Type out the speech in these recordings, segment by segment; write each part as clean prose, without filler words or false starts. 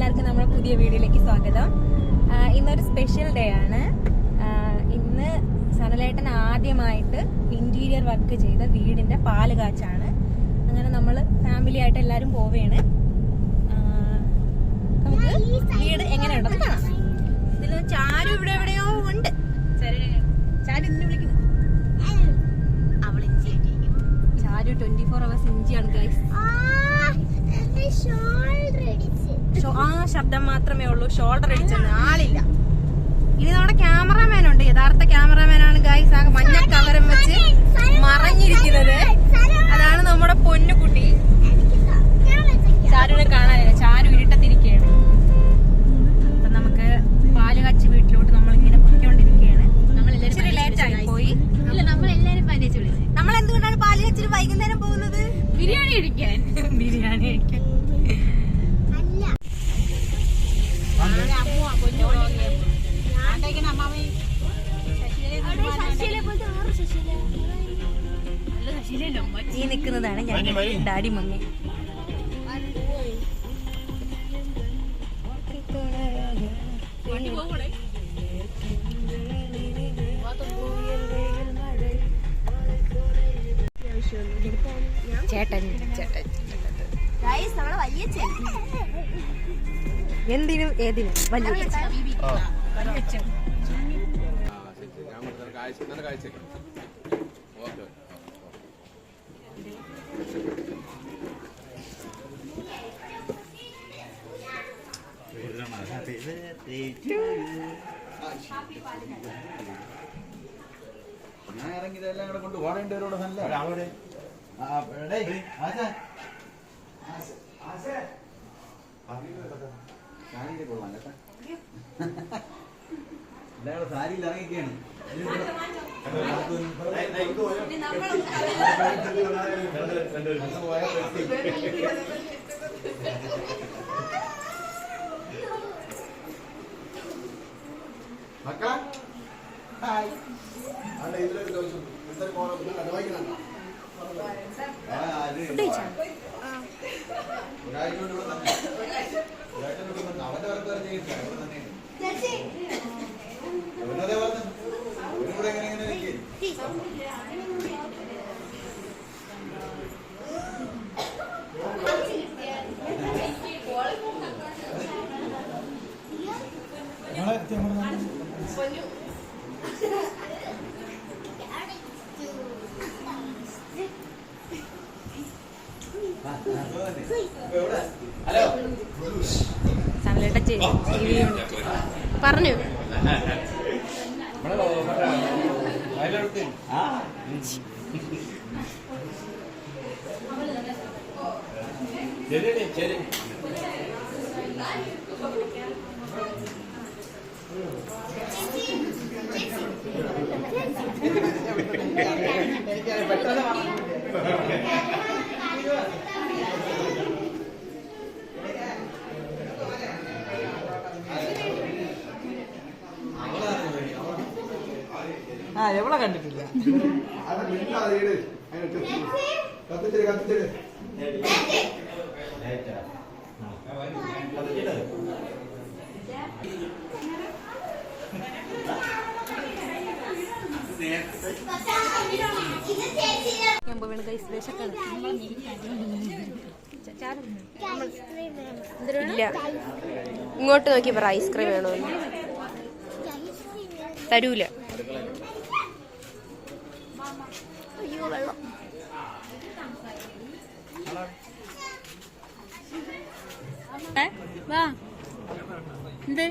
എല്ലാവർക്കും നമ്മുടെ പുതിയ വീഡിയോയിലേക്ക് സ്വാഗതം. ഇന്നൊരു സ്പെഷ്യൽ ഡേ ആണ്. ഇന്ന് സനലേട്ടൻ ആദ്യമായിട്ട് ഇന്റീരിയർ വർക്ക് ചെയ്ത വീടിന്റെ പാല് കാച്ചാണ്. അങ്ങനെ നമ്മൾ ഫാമിലി ആയിട്ട് എല്ലാവരും പോവുകയാണ്. നമുക്ക് വീട് എങ്ങനെയുണ്ടെന്ന് കാണാം. ഇതിൽ ചാരു ഇവിടെ എവിടെയോ ഉണ്ട്. ചാരു ഇന്ന് വിളിക്കുന്നു. ചാരു 24 hours ഇഞ്ചിയാണ് ഗൈസ്. ആ ശബ്ദം മാത്രമേ ഉള്ളൂ. ഷോൾഡർ അടിച്ചെന്ന് ആളില്ല. ഇനി നമ്മുടെ ക്യാമറാമാൻ ഉണ്ട്. യഥാർത്ഥ ക്യാമറാമാനാണ് ഗൈസ്. ആ മഞ്ഞ കവരം വെച്ച് മറഞ്ഞിരിക്കുന്നത് അതാണ് നമ്മുടെ പൊന്നുകുട്ടി. ചാരുവിനെ കാണാനില്ല. ചാരു ഇരുട്ടത്തിരിക്കുകയാണ്. അപ്പൊ നമുക്ക് പാല് കാച്ചി വീട്ടിലോട്ട് നമ്മളിങ്ങനെ പൊയ്ക്കൊണ്ടിരിക്കുകയാണ്. ഇച്ചിരി ലേറ്റ് ആയി പോയി. നമ്മൾ എന്തുകൊണ്ടാണ് പാല് കാച്ചിട്ട് വൈകുന്നേരം പോകുന്നത്? ബിരിയാണി കഴിക്കാൻ. ഈ നിൽക്കുന്നതാണ് ഞാൻ ഡാഡി മമ്മി. ചേട്ടൻ എന്തിനും ഏതിനും വലിയ ഞാൻ ഇറങ്ങിയതെല്ലാം കൂടെ കൊണ്ട് ഓടേണ്ടവരോട് നല്ല സാരിയിൽ കൊള്ളാം കേട്ടോ. എല്ലാവരും സാരിയിൽ ഇറങ്ങിക്കാണ്. അവന്റെ വർക്ക് വരെ ചെയ്യില്ല. പറഞ്ഞു. എവിടെ കണ്ടിട്ടില്ല. ഇങ്ങോട്ട് നോക്കി പറ ഐസ്ക്രീം വേണോ? തരൂല. അയ്യോ വെള്ളം. വാ എന്ത്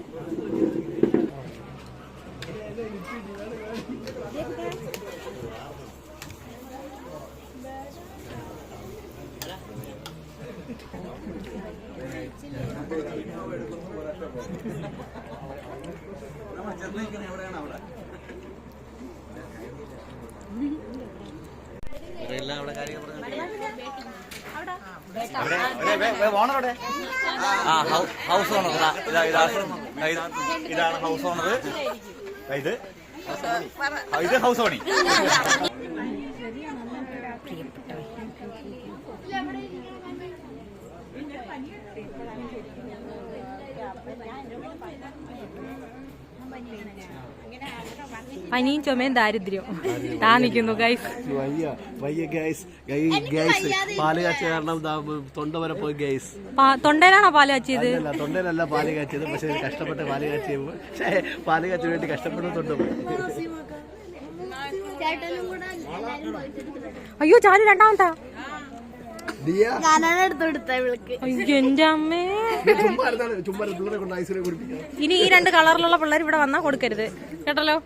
എവിടെയാണ് അവിടെ അവിടെ കാര്യങ്ങൾ ഓണറുടെ ഹൗസ് ഓണർ. ഇതാണ് ഹൗസ് ഓണർ. ഇത് ഹൗസ് ഓണി. പനിയും ചുമയും ദാരിദ്ര്യം താ നിൽക്കുന്നു ഗൈസ്. പാല് കാച്ച കാരണം തൊണ്ട വരെ പോയി ഗൈസ്. തൊണ്ടയിലാണോ പാല് കാച്ചിയത്? തൊണ്ടയിലല്ല പാല് കാച്ചിയത്, പക്ഷെ കഷ്ടപ്പെട്ട് പാല് കാച്ചി. പക്ഷേ പാല് കാച്ചിന് വേണ്ടി കഷ്ടപ്പെട്ട് തൊണ്ട പോയി. അയ്യോ ചാലു രണ്ടാമത്താ. ഞാനാണ് എടുത്തു കൊടുത്ത ഇവൾക്ക്. എന്റെ അമ്മേ. ഇനി ഈ 2 കളറിലുള്ള പിള്ളേർ ഇവിടെ വന്നാ കൊടുക്കരുത് കേട്ടല്ലോ.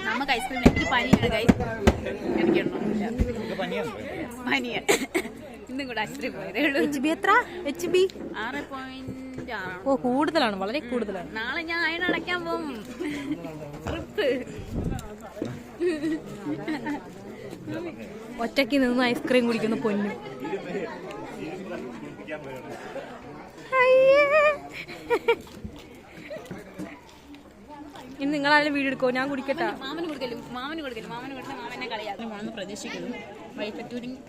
നമുക്ക് ഐസ്ക്രീം. എനിക്ക് പനിയാണ് ഗൈസ്. എനിക്കുണ്ടോ പനിയാണ്. ഇന്നും കൂടെ ഐസ്ക്രീം പോയതേ ഉള്ളൂ. HB എത്ര? HB 6.6. ഓ കൂടുതലാണ്, വളരെ കൂടുതലാണ്. നാളെ ഞാൻ അയൺ അടയ്ക്കാൻ പോകും. ട്രിപ്പ് ഒറ്റയ്ക്ക് നിന്ന് ഐസ്ക്രീം കുടിക്കുന്ന പൊന്നു. ഇനി നിങ്ങളാരും വീഡിയോ എടുക്കോ? ഞാൻ കുടിക്കട്ടെ. മാമന് കൊടുക്കലും മാമന് കൊടുത്ത മാമനെ കളിയാക്കും. മാമെന്ന് പ്രതീക്ഷിക്കുന്നു. വഴി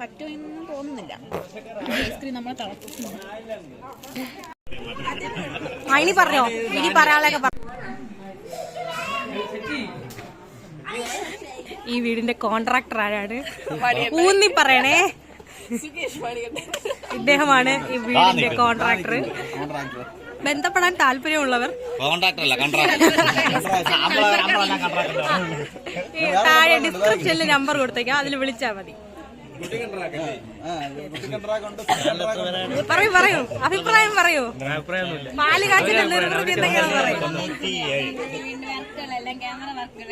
പറ്റുമെന്ന് തോന്നുന്നില്ല. ഐസ്ക്രീം നമ്മളെ തളർത്തുന്നു. ഇനി പറഞ്ഞോ, ഇനി പറയാളൊക്കെ പറ. ഈ വീടിന്റെ കോൺട്രാക്ടർ ആരാണ്? ഊന്നി പറയണേ. ഇദ്ദേഹമാണ് ഈ വീടിന്റെ കോൺട്രാക്ടർ. ബന്ധപ്പെടാൻ താല്പര്യമുള്ളവർ താഴെ ഡിസ്ക്രിപ്ഷനിൽ നമ്പർ കൊടുത്തേക്കാം, അതിൽ വിളിച്ചാൽ മതി. പറയൂ അഭിപ്രായം പറയൂ. പാല് കാച്ചിന്റെ നിർവൃത്തി എന്തൊക്കെയാണെന്ന് പറയും. ക്യാമറ വർക്കുകൾ